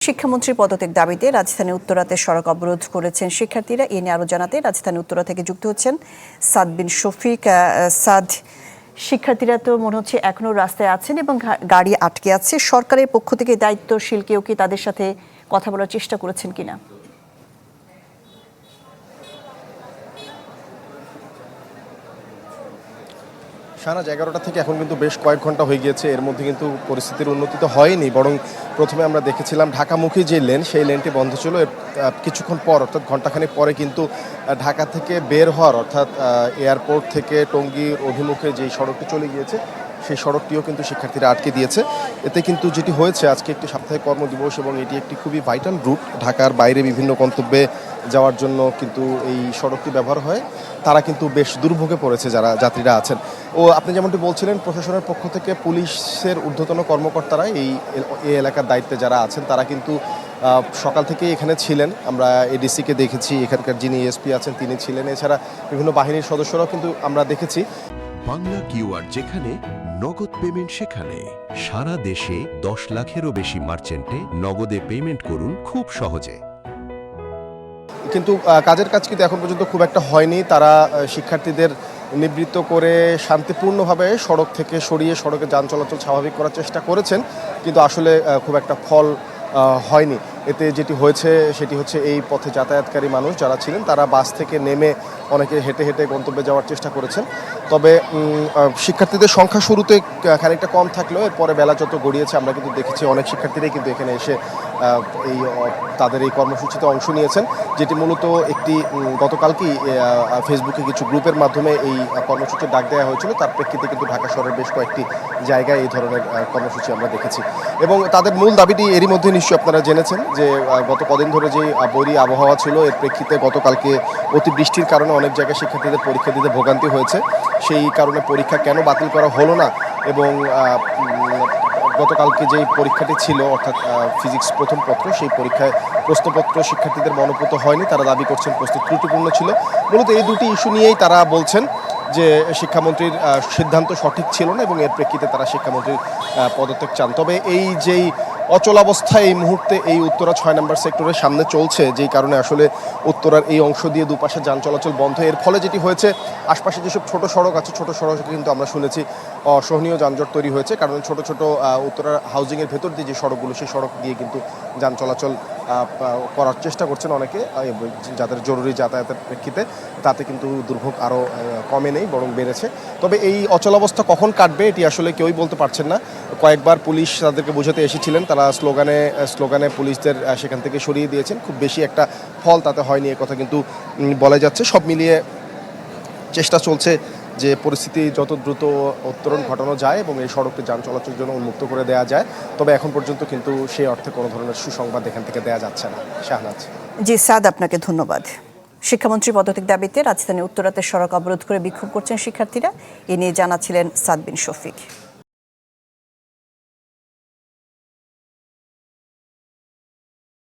শিক্ষামন্ত্রীর পদত্যাগ দাবিতে রাজধানী উত্তরাতে সড়ক অবরোধ করেছেন শিক্ষার্থীরা। এ নিয়ে আরো জানাতে রাজধানী উত্তরা থেকে যুক্ত হচ্ছেন সাদ বিন শফিক। সাদ, শিক্ষার্থীরা তো মনে হচ্ছে এখনো রাস্তায় আছেন এবং গাড়ি আটকে আছে। সরকারের পক্ষ থেকে দায়িত্বশীল কেউ কি তাদের সাথে কথা বলার চেষ্টা করেছেন কিনা? সারা 11টা থেকে এখন কিন্তু বেশ কয়েক ঘন্টা হয়ে গিয়েছে। এর মধ্যে কিন্তু পরিস্থিতির উন্নতি তো হয়নি, বরং প্রথমে আমরা দেখেছিলাম ঢাকামুখী যে লেন, সেই লেনটি বন্ধ ছিল। কিছুক্ষণ পর অর্থাৎ ঘণ্টাখানেক পরে কিন্তু ঢাকা থেকে বের হওয়ার অর্থাৎ এয়ারপোর্ট থেকে টঙ্গীর অভিমুখে যেই সড়কটি চলে গিয়েছে সেই সড়কটিও কিন্তু শিক্ষার্থীরা আটকে দিয়েছে। এতে কিন্তু যেটি হয়েছে, আজকে একটি সাপ্তাহিক কর্মদিবস এবং এটি একটি খুবই ভাইটাল রুট। ঢাকার বাইরে বিভিন্ন গন্তব্যে যাওয়ার জন্য কিন্তু এই সড়কটি ব্যবহার হয়। তারা কিন্তু বেশ দুর্ভোগে পড়েছে যারা যাত্রীরা আছেন। ও আপনি যেমনটি বলছিলেন, প্রশাসনের পক্ষ থেকে পুলিশের ঊর্ধ্বতন কর্মকর্তারা এই এলাকার দায়িত্বে যারা আছেন তারা কিন্তু সকাল থেকেই এখানে ছিলেন। আমরা এডিসিকে দেখেছি, এখানকার যিনি এসপি আছেন তিনি ছিলেন, এছাড়া বিভিন্ন বাহিনীর সদস্যরাও কিন্তু আমরা দেখেছি। বাংলা কিউআর যেখানে নগদ পেমেন্ট সেখানে। সারা দেশে 10 লাখেরও বেশি মার্চেন্টে নগদে পেমেন্ট করুন খুব সহজে। কিন্তু কাজের কাজ কিন্তু এখন পর্যন্ত খুব একটা হয়নি। তারা শিক্ষার্থীদের নিবৃত্ত করে শান্তিপূর্ণভাবে সড়ক থেকে সরিয়ে সড়কে যান চলাচল স্বাভাবিক করার চেষ্টা করেছেন, কিন্তু আসলে খুব একটা ফল হয়নি। এতে যেটি হয়েছে সেটি হচ্ছে এই পথে যাতায়াতকারী মানুষ যারা ছিলেন তারা বাস থেকে নেমে অনেকে হেঁটে হেঁটে গন্তব্যে যাওয়ার চেষ্টা করেছেন। তবে শিক্ষার্থীদের সংখ্যা শুরুতে খানিকটা কম থাকলেও এরপরে বেলা যত গড়িয়েছে আমরা কিন্তু দেখেছি অনেক শিক্ষার্থীরাই কিন্তু এখানে এসে তাদের এই কর্মসূচিতে অংশ নিয়েছেন, যেটি মূলত একটি গতকালকেই ফেসবুকে কিছু গ্রুপের মাধ্যমে এই কর্মসূচির ডাক দেওয়া হয়েছিল। তার প্রেক্ষিতে কিন্তু ঢাকা শহরের বেশ কয়েকটি জায়গায় এই ধরনের কর্মসূচি আমরা দেখেছি এবং তাদের মূল দাবিটি এরই মধ্যে নিশ্চয়ই আপনারা জেনেছেন যে গত কদিন ধরে যে বৈরী আবহাওয়া ছিল, এর প্রেক্ষিতে গতকালকে অতিবৃষ্টির কারণে অনেক জায়গায় শিক্ষার্থীদের পরীক্ষা দিতে ভোগান্তি হয়েছে। সেই কারণে পরীক্ষা কেন বাতিল করা হলো না এবং গতকালকে যেই পরীক্ষাটি ছিল অর্থাৎ ফিজিক্স প্রথম পত্র, সেই পরীক্ষায় প্রশ্নপত্র শিক্ষার্থীদের মনোপুত হয়নি। তারা দাবি করছেন প্রস্তুত ত্রুটিপূর্ণ ছিল। মূলত এই দুটি ইস্যু নিয়েই তারা বলছেন যে শিক্ষামন্ত্রীর সিদ্ধান্ত সঠিক ছিল না এবং এর প্রেক্ষিতে তারা শিক্ষামন্ত্রীর পদত্যাগ চান। তবে এই যেই অচলাবস্থা এই মুহূর্তে এই উত্তরা 6 নম্বর সেক্টরের সামনে চলছে, যেই কারণে আসলে উত্তরার এই অংশ দিয়ে দুপাশে যান চলাচল বন্ধ। এর ফলে যেটি হয়েছে, আশপাশে যেসব ছোট সড়ক আছে ছোট সড়কে কিন্তু আমরা শুনেছি অসহনীয় যানজট তৈরি হয়েছে, কারণ ছোট ছোট উত্তরার হাউজিংয়ের ভেতর দিয়ে যে সড়কগুলো সেই সড়ক দিয়ে কিন্তু যান চলাচল করার চেষ্টা করছেন অনেকে, যাদের জরুরি যাতায়াতের প্রেক্ষিতে। তাতে কিন্তু দুর্ভোগ আরও কমে নেই, বরং বেড়েছে। তবে এই অচলাবস্থা কখন কাটবে এটি আসলে কেউই বলতে পারছেন না। কয়েকবার পুলিশ তাদেরকে বোঝাতে এসেছিলেন, তারা স্লোগানে পুলিশদের সেখান থেকে সরিয়ে দিয়েছেন। খুব বেশি একটা ফল তাতে হয়নি, এ কথা কিন্তু বলা যাচ্ছে। সব মিলিয়ে চেষ্টা চলছে যে পরিস্থিতি যত দ্রুত উত্তরণ ঘটানো যায় এবং এই সড়কটি যান চলাচলের জন্য উন্মুক্ত করে দেওয়া যায়। তবে এখন পর্যন্ত কিন্তু সেই অর্থে কোনো ধরনের সুসংবাদ এখান থেকে দেওয়া যাচ্ছে না। শাহনাজ। জি সাদ, আপনাকে ধন্যবাদ। শিক্ষামন্ত্রী পদত্যাগ দাবিতে রাজধানী উত্তরাতে সড়ক অবরোধ করে বিক্ষোভ করছেন শিক্ষার্থীরা। এ নিয়ে জানাচ্ছিলেন সাদ বিন শফিক।